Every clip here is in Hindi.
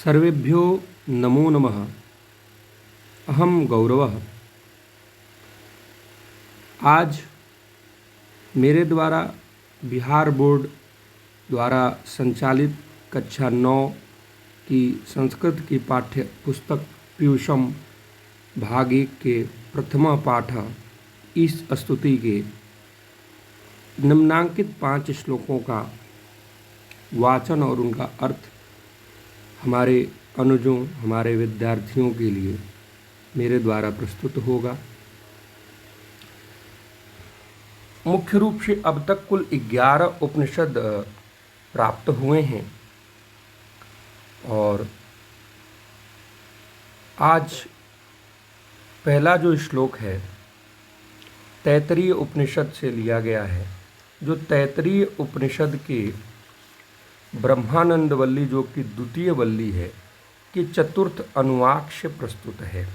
सर्वेभ्यो नमो नमः। अहम गौरवः। आज मेरे द्वारा बिहार बोर्ड द्वारा संचालित कक्षा 9 की संस्कृत की पाठ्य पुस्तक पीयूषम भाग 1 के प्रथम पाठ इस स्तुति के निम्नांकित 5 श्लोकों का वाचन और उनका अर्थ हमारे अनुजों, हमारे विद्यार्थियों के लिए मेरे द्वारा प्रस्तुत होगा। मुख्य रूप से अब तक कुल 11 उपनिषद प्राप्त हुए हैं और आज पहला जो श्लोक है तैत्तिरीय उपनिषद से लिया गया है, जो तैत्तिरीय उपनिषद के ब्रह्मानंद वल्ली जो कि द्वितीय वल्ली है कि चतुर्थ अनुवाक से प्रस्तुत है।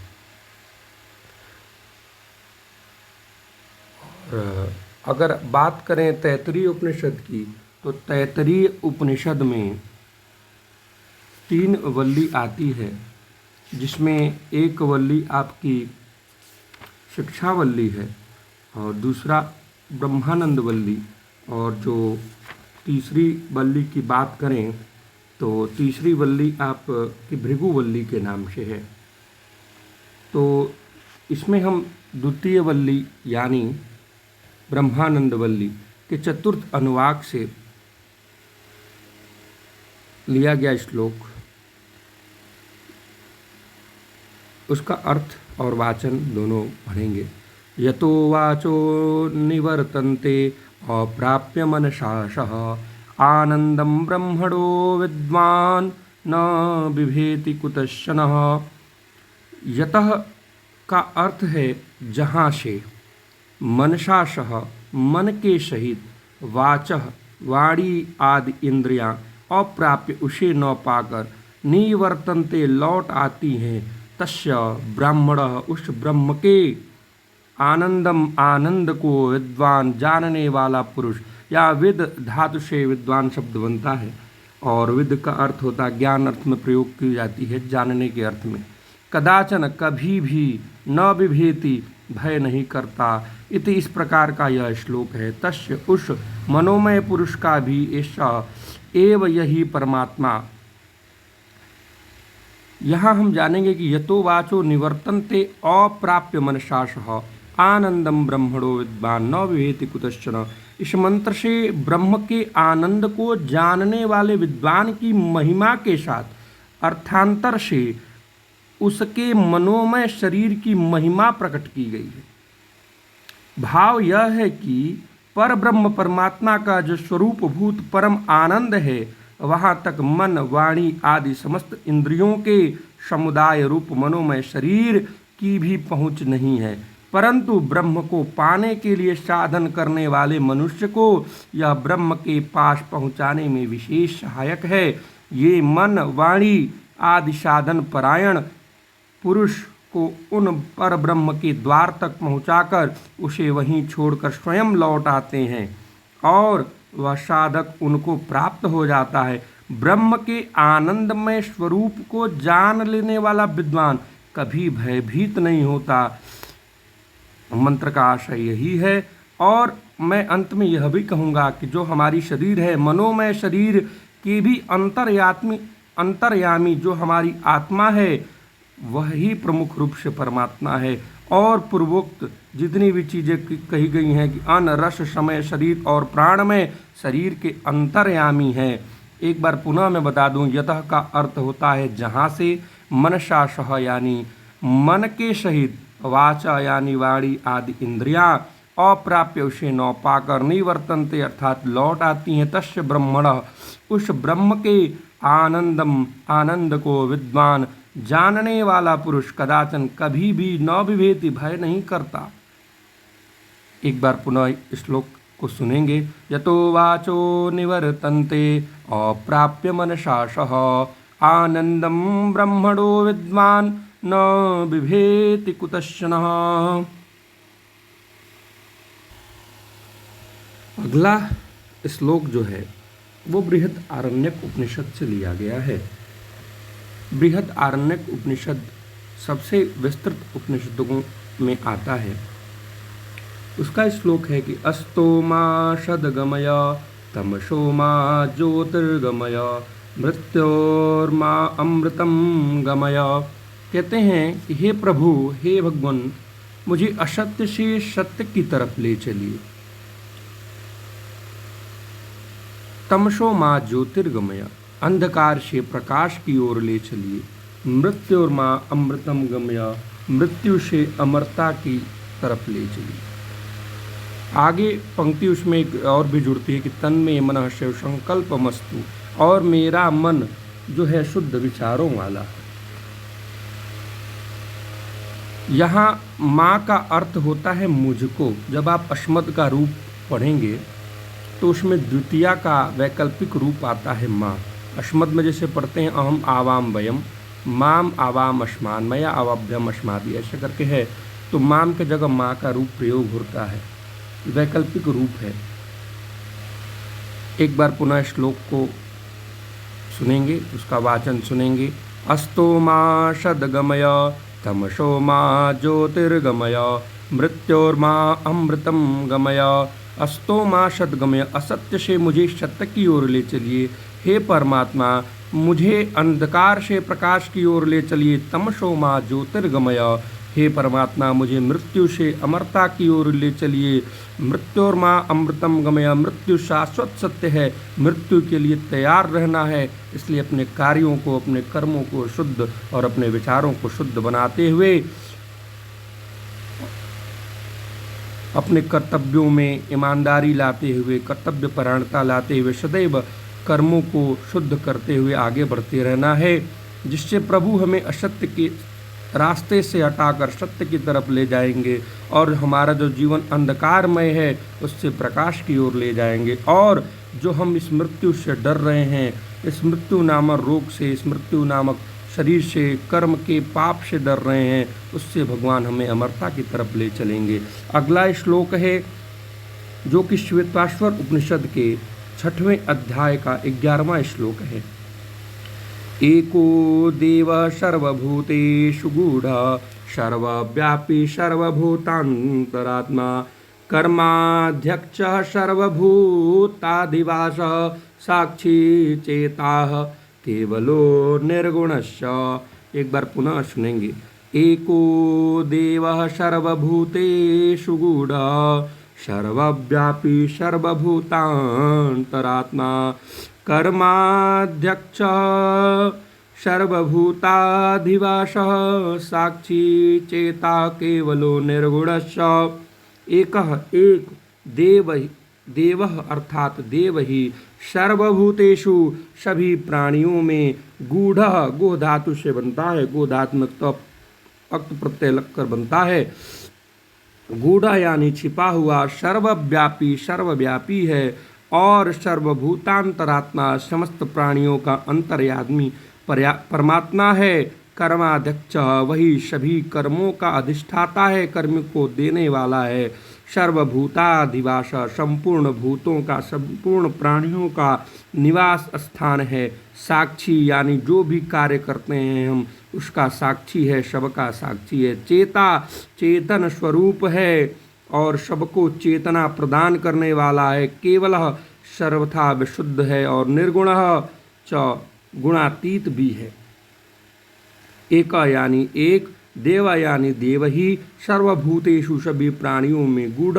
और अगर बात करें तैत्तिरीय उपनिषद की तो तैत्तिरीय उपनिषद में 3 वल्ली आती है, जिसमें एक वल्ली आपकी शिक्षा वल्ली है और दूसरा ब्रह्मानंद वल्ली, और जो तीसरी वल्ली की बात करें तो तीसरी वल्ली आप की भृगु वल्ली के नाम से है। तो इसमें हम द्वितीय वल्ली यानी ब्रह्मानंद वल्ली के चतुर्थ अनुवाक से लिया गया श्लोक, उसका अर्थ और वाचन दोनों पढ़ेंगे। यतो वाचो निवर्तन्ते अप्राप्य मनसाशः आनंदं ब्रह्मणो विद्वान् न बिभेति कुतश्चनः। यतः का अर्थ है जहाँ से, मनसाशः मन के सहित, वाचः वाणी आदि इंद्रियां अप्राप्य उसे न पाकर निवर्तन्ते लौट आती हैं, तस्य ब्राह्मणः उस ब्रह्म के, आनंदम आनंद को विद्वान जानने वाला पुरुष, या विद धातु से विद्वान शब्द बनता है और विद का अर्थ होता है ज्ञान अर्थ में प्रयोग की जाती है, जानने के अर्थ में। कदाचन कभी भी न बिभेति भय नहीं करता, इति इस प्रकार का यह श्लोक है। तस्य उस मनोमय पुरुष का भी ऐसा एव यही परमात्मा। यहाँ हम जानेंगे कि यतो वाचो निवर्तन्ते अप्राप्य मनसाशः आनंदम ब्रह्मणो विद्वान न विभेति कुतश्चन। इस मंत्र से ब्रह्म के आनंद को जानने वाले विद्वान की महिमा के साथ अर्थांतर से उसके मनोमय शरीर की महिमा प्रकट की गई है। भाव यह है कि पर ब्रह्म परमात्मा का जो स्वरूप भूत परम आनंद है, वहाँ तक मन, वाणी आदि समस्त इंद्रियों के समुदाय रूप मनोमय शरीर की भी पहुँच नहीं है, परंतु ब्रह्म को पाने के लिए साधन करने वाले मनुष्य को यह ब्रह्म के पास पहुँचाने में विशेष सहायक है। ये मन, वाणी आदि साधन परायण पुरुष को उन पर ब्रह्म के द्वार तक पहुँचाकर उसे वहीं छोड़कर स्वयं लौट आते हैं और वह साधक उनको प्राप्त हो जाता है। ब्रह्म के आनंदमय स्वरूप को जान लेने वाला विद्वान कभी भयभीत नहीं होता। मंत्र का आशय यही है। और मैं अंत में यह भी कहूँगा कि जो हमारी शरीर है, मनोमय शरीर की भी अंतर्यामी जो हमारी आत्मा है, वही प्रमुख रूप से परमात्मा है। और पूर्वोक्त जितनी भी चीज़ें कही गई हैं कि अन्न, रस, समय, शरीर और प्राण में शरीर के अंतर्यामी हैं। एक बार पुनः मैं बता दूं, यतः का अर्थ होता है जहाँ से, मनसाशः यानी मन के सहित, वाचा यानी वाणी आदि इंद्रियां अप्राप्य उसे न पाकर, निवर्तन्ते अर्थात लौट आती हैं, तस्य ब्रह्मणः उस ब्रह्म के, आनंदम आनंद को, विद्वान जानने वाला पुरुष, कदाचन कभी भी न विभेति भय नहीं करता। एक बार पुनः श्लोक को सुनेंगे। यतो वाचो निवर्तन्ते अप्राप्य मनसाशः आनंदम ब्रह्मणो विद्वान न बिभेति कुतश्चन। अगला श्लोक जो है वो बृहद आरण्यक उपनिषद से लिया गया है। बृहद आरण्यक उपनिषद सबसे विस्तृत उपनिषदों में आता है। उसका श्लोक है कि अस्तो मा सद्गमय तमसो मा ज्योतिर्गमय मृत्योर्मा अमृतम गमय। कहते हैं कि हे प्रभु, हे भगवान, मुझे असत्य से सत्य की तरफ ले चलिए। तमसो मा ज्योतिर्गमय, अंधकार से प्रकाश की ओर ले चलिए। मृत्योर्मा अमृतम गमय, मृत्यु से अमरता की तरफ ले चलिए। आगे पंक्ति उसमें एक और भी जुड़ती है कि तन में मन शिव संकल्प मस्तु, और मेरा मन जो है शुद्ध विचारों वाला है। यहाँ माँ का अर्थ होता है मुझको। जब आप अस्मद का रूप पढ़ेंगे तो उसमें द्वितीया का वैकल्पिक रूप आता है माँ। अस्मद में जैसे पढ़ते हैं अहम आवाम वयम, माम आवाम अस्मान, मया अवाभ्यम अस्मादि, ऐसा करके है। तो माम के जगह माँ का रूप प्रयोग होता है, वैकल्पिक रूप है। एक बार पुनः श्लोक को सुनेंगे, उसका वाचन सुनेंगे। अस्तो मा सद्गमय तमसो मा ज्योतिर्गमय मृत्योर्मा अमृतम गमय। अस्तो मा सद्गमय, असत्य से मुझे सत्य की ओर ले चलिए। हे परमात्मा, मुझे अंधकार से प्रकाश की ओर ले चलिए। तमसो मा ज्योतिर्गमय, हे परमात्मा, मुझे मृत्यु से अमरता की ओर ले चलिए। मृत्योर्मा अमृतम गमय, मृत्यु शाश्वत सत्य है, मृत्यु के लिए तैयार रहना है। इसलिए अपने कार्यों को, अपने कर्मों को शुद्ध और अपने विचारों को शुद्ध बनाते हुए, अपने कर्तव्यों में ईमानदारी लाते हुए, कर्तव्य परायणता लाते हुए, सदैव कर्मों को शुद्ध करते हुए आगे बढ़ते रहना है, जिससे प्रभु हमें असत्य के रास्ते से हटाकर सत्य की तरफ ले जाएंगे और हमारा जो जीवन अंधकारमय है उससे प्रकाश की ओर ले जाएंगे। और जो हम इस मृत्यु से डर रहे हैं, इस मृत्यु नामक रोग से, इस मृत्यु नामक शरीर से, कर्म के पाप से डर रहे हैं, उससे भगवान हमें अमरता की तरफ ले चलेंगे। अगला श्लोक है जो कि श्वेताश्वर उपनिषद के 6वें अध्याय का 11वां श्लोक है। एको देव सर्वभूतेषु गूढ़ः सर्वव्यापी सर्वभूतान्तरात्मा कर्माध्यक्षः सर्वभूताधिवासः साक्षी चेताः केवलो निर्गुणस्य। एक बार पुनः सुनेंगे। एको देवः सर्वभूतेषु गूढ़ः सर्वव्यापी सर्वभूतान्तरात्मा कर्माध्यक्षः सर्वभूताधिवासः साक्षी चेता केवलो निर्गुणस्य। एकः एक देवः अर्थात देव ही सर्वभूतेषु सभी प्राणियों में गूढ़ः गो धातु से बनता है, गो धातु में तो अक्त प्रत्यय लगकर बनता है। गूढ़ यानी छिपा हुआ, सर्वव्यापी सर्वव्यापी है और सर्वभूतांतरात्मा समस्त प्राणियों का अंतर्यामी परमात्मा है। कर्माध्यक्ष वही सभी कर्मों का अधिष्ठाता है, कर्म को देने वाला है। सर्वभूताधिवास संपूर्ण भूतों का, संपूर्ण प्राणियों का निवास स्थान है। साक्षी यानी जो भी कार्य करते हैं हम उसका साक्षी है, सबका साक्षी है। चेता चेतन स्वरूप है और सबको चेतना प्रदान करने वाला है। केवल सर्वथा विशुद्ध है और निर्गुण च गुणातीत भी है। एक यानी एक, देव यानी देव ही, सर्वभूतेषु सभी प्राणियों में गूढ़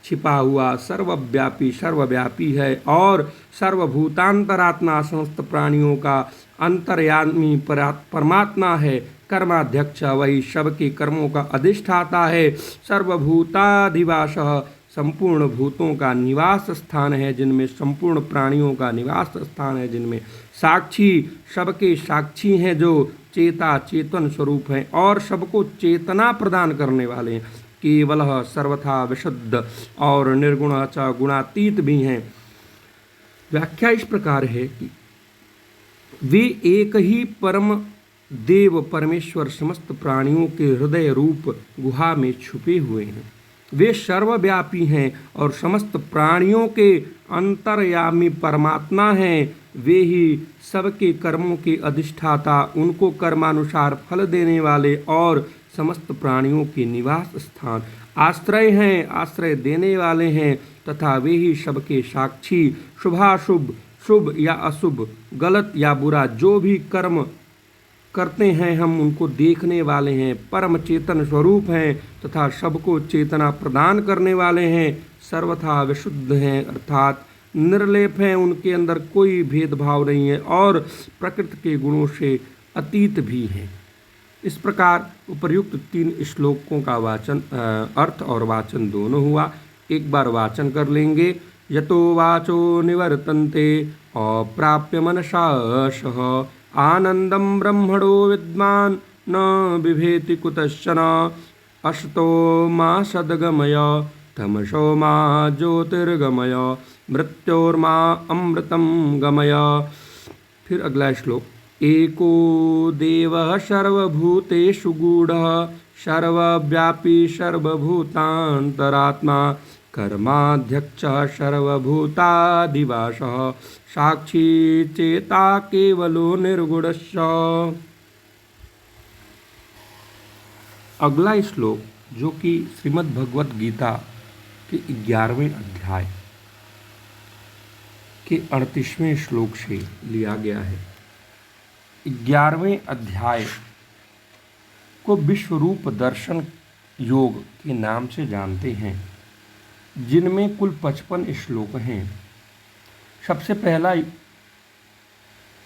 छिपा हुआ, सर्वव्यापी सर्वव्यापी है और सर्वभूतांतरात्मा समस्त प्राणियों का अंतर्यामी परमात्मा है। कर्माध्यक्ष वही सबके कर्मों का अधिष्ठाता है। सर्वभूताधिवासः संपूर्ण भूतों का निवास स्थान है, जिनमें संपूर्ण प्राणियों का निवास स्थान है, जिनमें साक्षी सबके साक्षी हैं, जो चेता चेतन स्वरूप हैं और सबको चेतना प्रदान करने वाले हैं। केवल सर्वथा विशुद्ध और निर्गुण च गुणातीत भी हैं। व्याख्या इस प्रकार है कि वे एक ही परम देव परमेश्वर समस्त प्राणियों के हृदय रूप गुहा में छुपे हुए हैं। वे सर्वव्यापी हैं और समस्त प्राणियों के अंतर्यामी परमात्मा हैं। वे ही सबके कर्मों के अधिष्ठाता, उनको कर्मानुसार फल देने वाले और समस्त प्राणियों के निवास स्थान आश्रय हैं, आश्रय देने वाले हैं तथा वे ही सबके साक्षी, शुभाशुभ, शुभ या अशुभ, गलत या बुरा जो भी कर्म करते हैं हम उनको देखने वाले हैं, परम चेतन स्वरूप हैं तथा सबको चेतना प्रदान करने वाले हैं, सर्वथा विशुद्ध हैं अर्थात निर्लेप हैं, उनके अंदर कोई भेदभाव नहीं है और प्रकृति के गुणों से अतीत भी हैं। इस प्रकार उपर्युक्त 3 श्लोकों का वाचन अर्थ और वाचन दोनों हुआ। एक बार वाचन कर लेंगे। यतो वाचो निवर्तन्ते अप्राप्य मनसा सह आनंदम ब्रह्मणो विद्वान् न बिभेति कुतश्चन अशतो मा सद्गमय तमसो मा ज्योतिर्गमय मृत्योर्मा अमृतं गमय। फिर अगला श्लोक। एको देवः सर्वभूतेषु गूढ़ः सर्वव्यापी सर्वभूतान्तरात्मा कर्माध्यक्षः सर्वभूतादिवासः साक्षी चेता केवलो निर्गुणस्य। अगला श्लोक जो कि श्रीमद् भगवत गीता के 11वें अध्याय के 38वें श्लोक से लिया गया है। 11वें अध्याय को विश्वरूप दर्शन योग के नाम से जानते हैं, जिनमें कुल 55 श्लोक हैं। सबसे पहला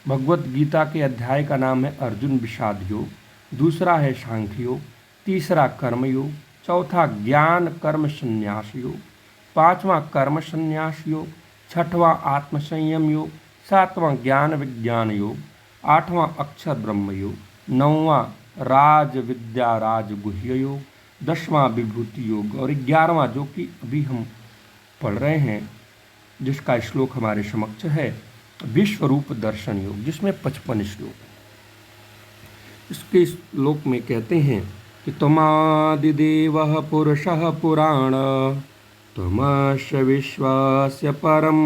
भगवत गीता के अध्याय का नाम है अर्जुन विषाद योग, दूसरा है सांख्य योग, तीसरा कर्म योग, चौथा ज्ञान कर्म संन्यास योग, पांचवा कर्म संन्यास योग, छठवां आत्म संयम योग, सातवां ज्ञान विज्ञान योग, आठवां अक्षर ब्रह्म योग, नौवां राज विद्या राज गुह्य योग, 10वां विभूति योग और 11वां जो कि अभी हम पढ़ रहे हैं जिसका श्लोक हमारे समक्ष है विश्वरूप दर्शन योग, जिसमें 55 श्लोक। इसके श्लोक में कहते हैं कि त्वमादिदेवः पुरुषः पुराण त्वमस्य विश्वस्य परं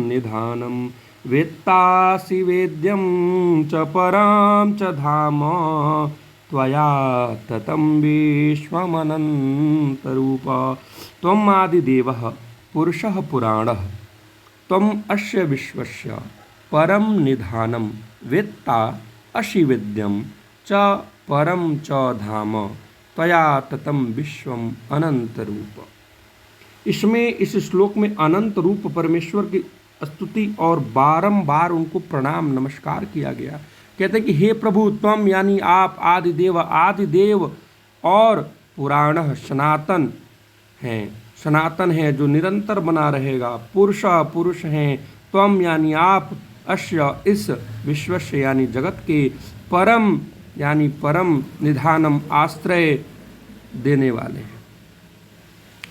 निधानं वेत्तासि वेद्यं च परं च धाम त्वया ततं विश्वमनन्तरूप। त्वम् आदिदेवः पुरुषः पुराणः त्वम् अस्य विश्वस्य परं निधानं वेत्ता असि वेद्यं च परं च धाम त्वया ततं विश्वम अनंत रूप। इसमें इस श्लोक में अनंत रूप परमेश्वर की स्तुति और बारंबार उनको प्रणाम नमस्कार किया गया। कहते हैं कि हे प्रभु त्वम यानी आप आदिदेव और पुराण सनातन है जो निरंतर बना रहेगा। पुरुष हैं त्वम यानी आप, अस्य इस विश्वस्य यानी जगत के, परम यानी परम, निधानम आश्रय देने वाले हैं।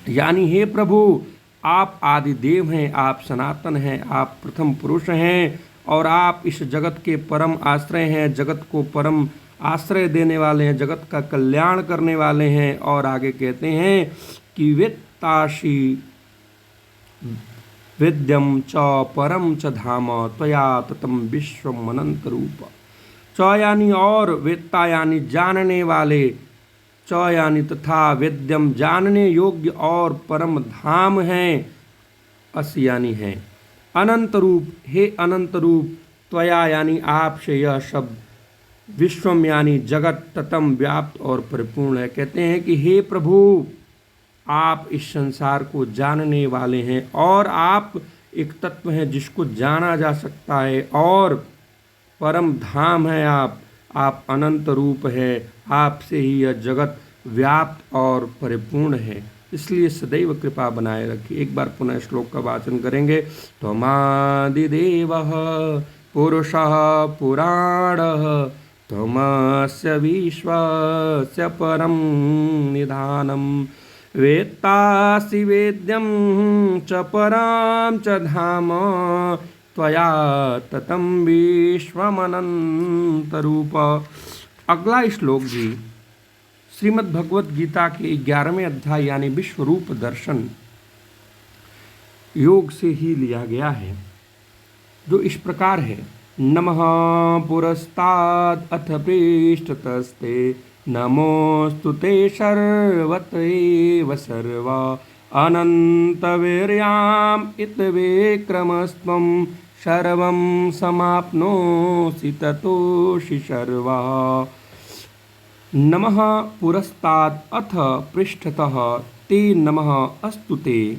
यानी हे प्रभु आप आदिदेव हैं, आप सनातन हैं, आप प्रथम पुरुष हैं और आप इस जगत के परम आश्रय हैं, जगत को परम आश्रय देने वाले हैं, जगत का कल्याण करने वाले हैं। और आगे कहते हैं कि वेत्तासि वेद्यम च परम च धाम त्वया ततं विश्वम अनंत रूप। च यानी और, वेत्ता यानी जानने वाले, च यानी तथा, वेद्यम जानने योग्य और परम धाम हैं, अस यानी है, अनंत रूप हे अनंत रूप, त्वया यानी आपसे यह शब्द, विश्वम यानी जगत, ततम व्याप्त और परिपूर्ण है। कहते हैं कि हे प्रभु आप इस संसार को जानने वाले हैं और आप एक तत्व हैं जिसको जाना जा सकता है और परम धाम है आप अनंत रूप है, आपसे ही यह जगत व्याप्त और परिपूर्ण है, इसलिए सदैव कृपा बनाए रखिए। एक बार पुनः श्लोक का वाचन करेंगे। त्वमादिदेवः पुरुषः पुराणः त्वमस्य विश्वस्य परं निधानं वेत्तासि वेद्यं च परं च धाम त्वया ततं विश्वमनन्तरूप। अगला श्लोक भी श्रीमद् भगवत गीता के 11वें अध्याय यानी विश्वरूप दर्शन योग से ही लिया गया है, जो इस प्रकार है। नमः पुरस्ताद अथ पृष्ठतस्ते नमोस्तु ते सर्वत एव सर्वा अनन्तवीर्याम् इतविक्रमस्त्वं सर्वं समाप्नोषि ततोषि सर्वा। नमः पुरस्ताद अथ पृष्ठतः ते नमः अस्तु ते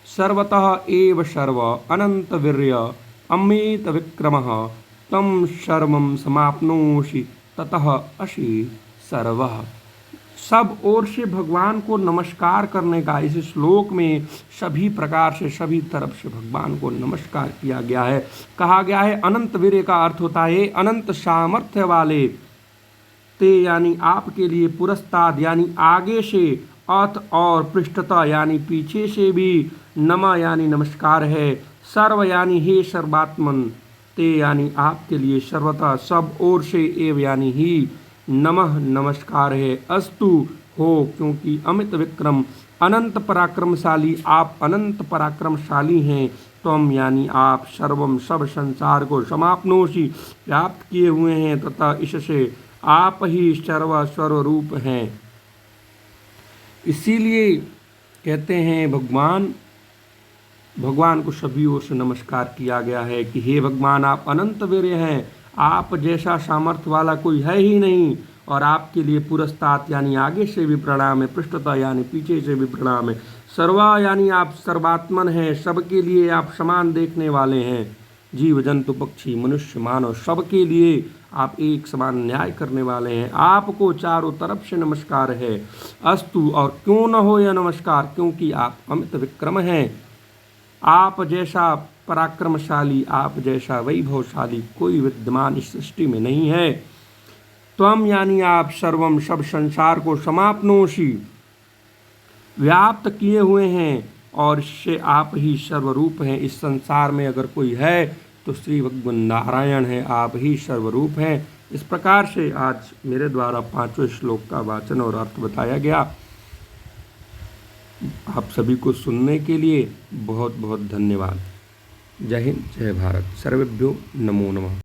सर्वतः एव सर्व अनन्तवीर्य अमित विक्रमः तम सर्वं समाप्नोषि ततः असि सर्वः। सब ओर से भगवान को नमस्कार करने का इस श्लोक में सभी प्रकार से सभी तरफ से भगवान को नमस्कार किया गया है। कहा गया है अनंत वीर्य का अर्थ होता है अनंत सामर्थ्य वाले, ते यानी आपके लिए, पुरस्ताद यानी आगे से, अथ और पृष्ठतः यानी पीछे से भी, नमः यानी नमस्कार है, सर्व यानी हे सर्वात्मन, ते यानी आपके लिए, सर्वतः सब ओर से, एव यानी ही, नमः नमस्कार है, अस्तु हो क्योंकि अमित विक्रम अनंत पराक्रमशाली, आप अनंत पराक्रमशाली हैं, त्वम यानी आप, सर्वम सब संसार को, समाप्नोषि व्याप्त किए हुए हैं, तथा इससे आप ही सर्व स्वरूप हैं। इसीलिए कहते हैं भगवान को सभी ओर से नमस्कार किया गया है कि हे भगवान आप अनंत वीर्य हैं, आप जैसा सामर्थ्य वाला कोई है ही नहीं, और आपके लिए पुरस्ताद यानी आगे से भी प्रणाम है, पृष्ठतः यानी पीछे से भी प्रणाम है, सर्वा यानी आप सर्वात्मन हैं, सबके लिए आप समान देखने वाले हैं, जीव जंतु पक्षी मनुष्य मानव सबके लिए आप एक समान न्याय करने वाले हैं, आपको चारों तरफ से नमस्कार है। अस्तु और क्यों न हो यह नमस्कार, क्योंकि आप अमित विक्रम हैं, आप जैसा पराक्रमशाली, आप जैसा वैभवशाली कोई विद्यमान इस सृष्टि में नहीं है। त्वम यानी आप, सर्वम सब संसार को, समाप्नोषि व्याप्त किए हुए हैं, और इससे आप ही सर्वरूप हैं। इस संसार में अगर कोई है तो श्री भगवान नारायण है, आप ही सर्वरूप हैं। इस प्रकार से आज मेरे द्वारा 5वें श्लोक का वाचन और अर्थ बताया गया। आप सभी को सुनने के लिए बहुत बहुत धन्यवाद। जय हिंद, जय भारत, सर्वेभ्यो नमो नमः।